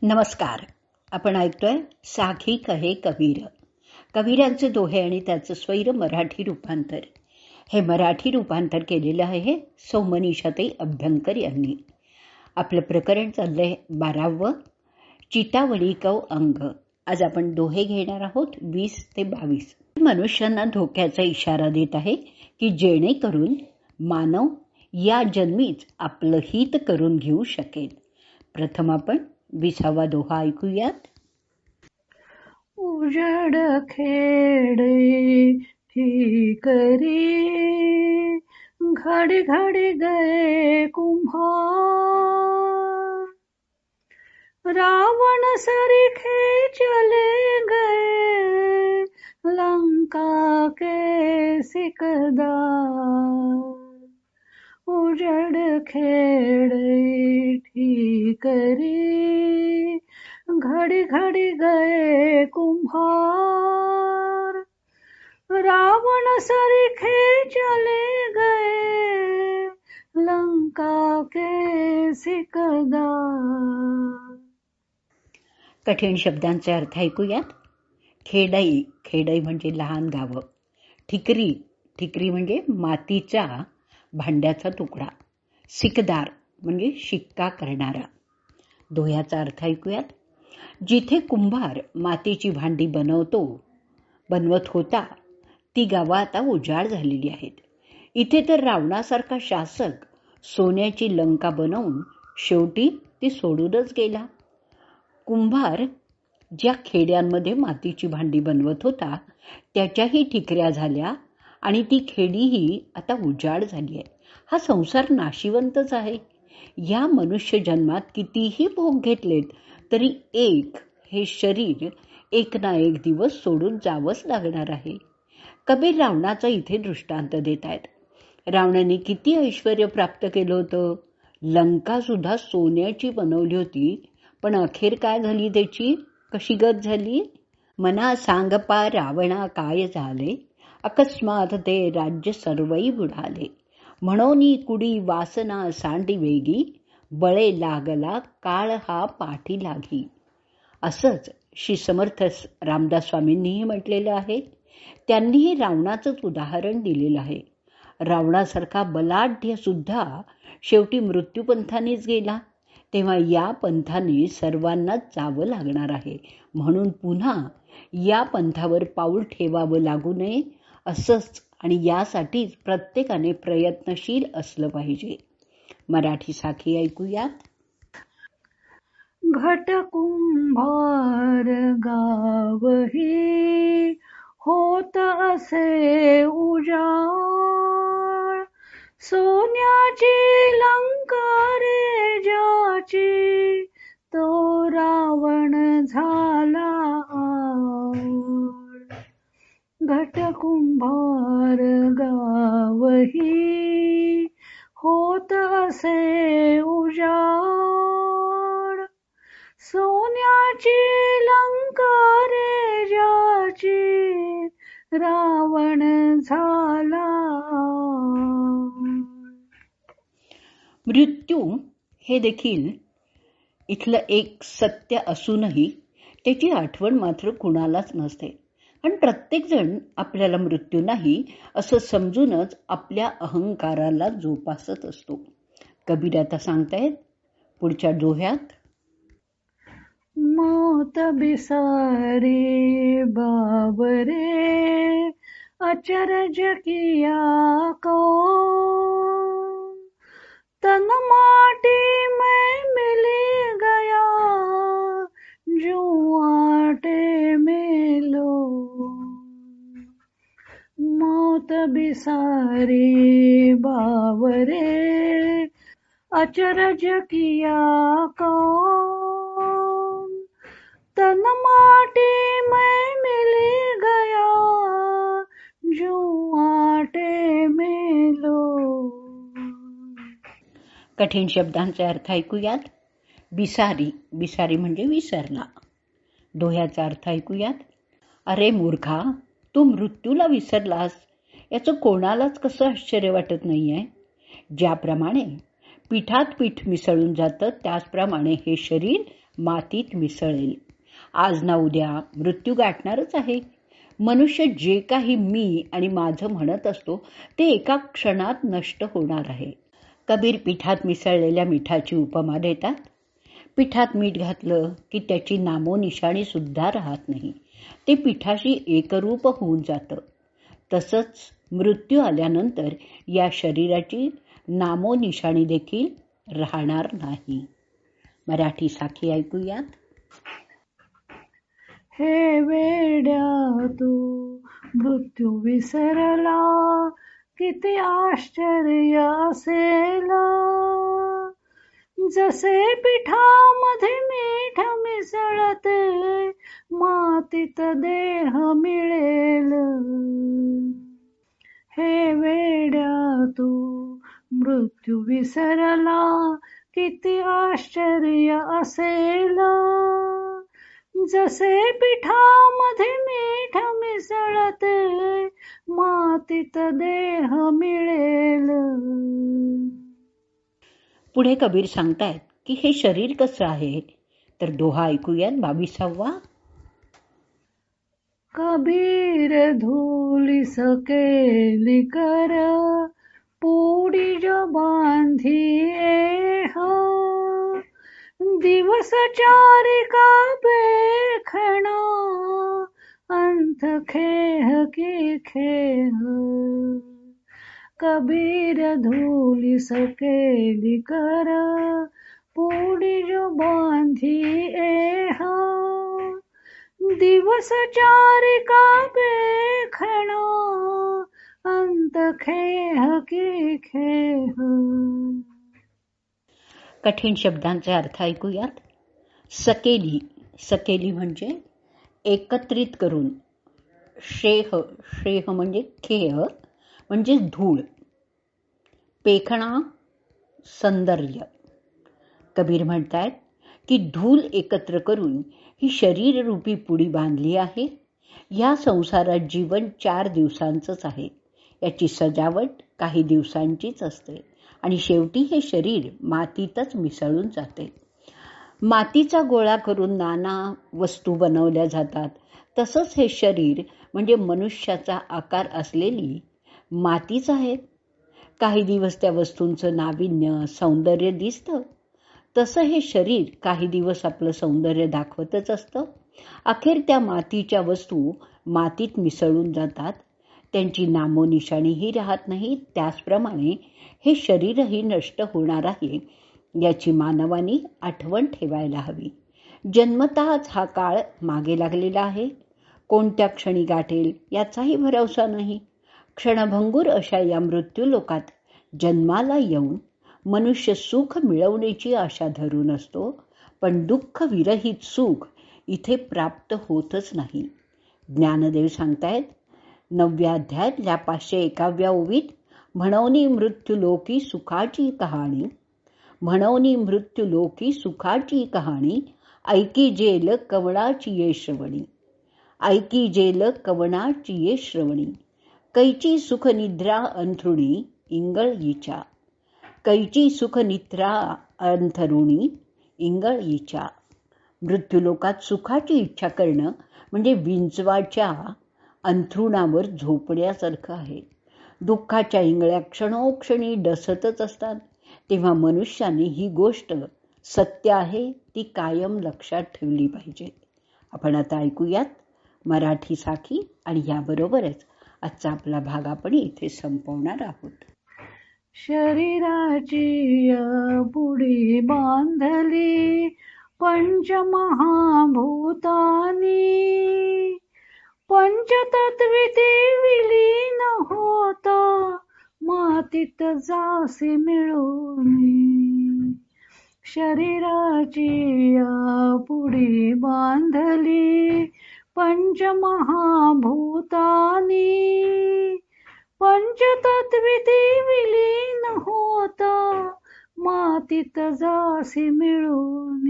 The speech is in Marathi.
नमस्कार. आपण ऐकतोय साखी कहे कबीर. कबीरांचे दोहे आणि त्याचं स्वैर मराठी रूपांतर. हे मराठी रूपांतर केलेलं आहे सौ मनीषाताई अभ्यंकर यांनी. आपलं प्रकरण चाललंय 12वं, चितावळी कव अंग. आज आपण दोहे घेणार आहोत 20 ते 22. मनुष्यांना धोक्याचा इशारा देत आहे की जेणेकरून मानव या जन्मीच आपलं हित करून घेऊ शकेल. प्रथम आपण 20वा दोहा ऐकूयात. उजड खेड़े ठीकरी, घड़ी घड़ी गए कुम्हार, रावण सरीखे चले गए लंका के सिकदार. उजड़ खेड़े ठीकरी, घड़ी घड़ी गए कुम्हार, रावण सरीखे चले गए लंका के सिकदार. कठीण शब्दांचे अर्थ ऐकूयात. खेडई, खेडई म्हणजे लहान गावं. ठिकरी, ठिकरी म्हणजे मातीचा भांड्याचा तुकडा. सिकदार म्हणजे शिक्का करणारा. दोह्याचा अर्थ ऐकूयात. जिथे कुंभार मातीची भांडी बनवत होता ती गावं आता उजाड झालेली आहेत. इथे तर रावणासारखा शासक सोन्याची लंका बनवून शेवटी ती सोडूनच गेला. कुंभार ज्या खेड्यांमध्ये मातीची भांडी बनवत होता त्याच्याही ठिकऱ्या झाल्या आणि ती खेडीही आता उजाड झाली आहे. हा संसार नाशिवंतच आहे. या मनुष्य जन्मात कितीही भोग घेतलेत तरी हे शरीर एक ना एक दिवस सोडून जावंच लागणार आहे. कबीर रावणाचा इथे दृष्टांत देत आहेत. रावणाने किती ऐश्वर प्राप्त केलं होतं. लंका सुद्धा सोन्याची बनवली होती, पण अखेर काय झाली त्याची, कशी गत झाली. मना सांगपा रावणा काय झाले, अकस्मात ते राज्य सर्वई बुडाले. म्हणोनी कुडी वासना सांडी वेगी, बळे लागला काळ हा पाठी लागी. असंच श्री समर्थ रामदास स्वामींनीही म्हटलेलं आहे. त्यांनीही रावणाचंच उदाहरण दिलेलं आहे. रावणासारखा बलाढ्य सुद्धा शेवटी मृत्यूपंथानेच गेला. तेव्हा या पंथाने सर्वांनाच जावं लागणार आहे. म्हणून पुन्हा या पंथावर पाऊल ठेवावं लागू नये असंच, आणि यासाठीच प्रत्येकाने प्रयत्नशील असलं पाहिजे. मराठी साखी ऐकूयात. घट कुंभार गावही, होत असे उजाड, सोन्याची लंका रे ज्याची, तो रावण झाला आड. घट कुंभार गावही, होत असे उजाड, सोन्याची लंका रे ज्याची, रावण झाला. मृत्यू हे देखील इथलं एक सत्य असूनही त्याची आठवण मात्र कुणालाच नसते. आणि प्रत्येकजण आपल्याला मृत्यू नाही असं समजूनच आपल्या अहंकाराला जोपासत असतो. कबीर आता सांगतायत पुढच्या दोह्यात. मौत बिसारी बाबरे, अचरज किया कौन, तन माटी में मिली गया, जो आटे में लो. मौत बिसारी बाबरे, अचरज किया कौन, तन माटी में मिली गया, जो आटे में लो. कठीण शब्दांचे अर्थ ऐकूयात. बिसारी, बिसारी म्हणजे विसरला. दोह्याचा अर्थ ऐकूयात. अरे मूर्खा, तू मृत्यूला विसरलास याचं कोणालाच कसं आश्चर्य वाटत नाहीये. ज्याप्रमाणे पिठात पीठ मिसळून जातं त्याचप्रमाणे हे शरीर मातीत मिसळेल. आज ना उद्या मृत्यू गाठणारच आहे. मनुष्य जे काही मी आणि माझं म्हणत असतो ते एका क्षणात नष्ट होणार आहे. कबीर पिठात मिसळलेल्या मिठाची उपमा देतात. पिठात मीठ घातलं की त्याची नामोनिशाणी सुद्धा राहत नाही. ते पिठाशी एकरूप होऊन जातं. तसंच मृत्यू आल्यानंतर या शरीराची नामोनिशाणी देखील राहणार नाही. मराठी साखी ऐकूयात. हे वेड्या तू मृत्यू विसरला, किती आश्चर्य असेल. जसे पिठामध्ये मीठ मिसळते, मातीत देह मिळेल. हे वेड्या तू मृत्यू विसरला, किती आश्चर्य असेल. जसे पिठामध्ये मीठ मिसळते, मातीत देह मिळेल. पुढे कबीर सांगतायत की हे शरीर कसं आहे. तर दोहा ऐकूयात 22वा. कबीर धूली सकेली कर, पोडी जो बांधी एह. दिवस चारिका बेखणा, अंत खेह की खेह. कबीर धूली सकेली कर, पोडी जो बांधी एह. दिवस चारिका बेखणा, अंत खेह की खेह. कठीण शब्दांचे अर्थ ऐकूयात. सकेली. सकेली म्हणजे एकत्रित करून. श्रेह. श्रेह म्हणजे खेह म्हणजे धूळ. पेखणा सौंदर्य. कबीर म्हणतात की धूल एकत्र करून ही शरीररूपी पुडी बांधली आहे. या संसारात जीवन 4 दिवसांचंच आहे. याची सजावट काही दिवसांचीच असते आणि शेवटी हे शरीर मातीतच मिसळून जाते. मातीचा गोळा करून नाना वस्तू बनवल्या जातात. तसंच हे शरीर म्हणजे मनुष्याचा आकार असलेली मातीच आहे. काही दिवस त्या वस्तूंचं नाविन्य सौंदर्य दिसतं. तसं हे शरीर काही दिवस आपलं सौंदर्य दाखवतच असतं. अखेर त्या मातीच्या वस्तू मातीत मिसळून जातात. त्यांची नामोनिशाणीही राहत नाही. त्याचप्रमाणे हे शरीरही नष्ट होणार आहे याची मानवाने आठवण ठेवायला हवी. जन्मतःच हा काळ मागे लागलेला आहे. कोणत्या क्षणी गाठेल याचाही भरवसा नाही. क्षणभंगूर अशा या मृत्यू लोकात जन्माला येऊन मनुष्य सुख मिळवण्याची आशा धरून असतो, पण दुःख विरहित सुख इथे प्राप्त होतच नाही. ज्ञानदेव सांगतायत 9व्या अध्यायातल्या 501व्या ओवीत, म्हणोनी मृत्यूलोकी सुखाची कहाणी. म्हणोनी मृत्यूलोकी सुखाची कहाणी, ऐकी जेल कवणाची ये श्रवणी. ऐकी जेल कवणाची ये श्रवणी. कैची सुख निद्रा अंथरुणी इंगळीच्या. कैची सुख निद्रा अंथरुणी इंगळीच्या. मृत्यूलोकात सुखाची इच्छा करणं म्हणजे विंचवाच्या अंथरुणावर झोपण्यासारखं आहे. दुःखाच्या इंगळ्या क्षणोक्षणी डसतच असतात. तेव्हा मनुष्याने ही गोष्ट सत्य आहे ती कायम लक्षात ठेवली पाहिजे. आपण आता ऐकूयात मराठी साखी आणि याबरोबरच आजचा आपला भाग आपण इथे संपवणार आहोत. शरीराची पुडी बांधली पंचमहाभूतानी, पंचतत्विती विलीन होता मातीत जासी मिळून. शरीराची पुडी बांधली पंचमहाभूतानी, पंचतत्विती विलीन होता मातीत जासी मिळून.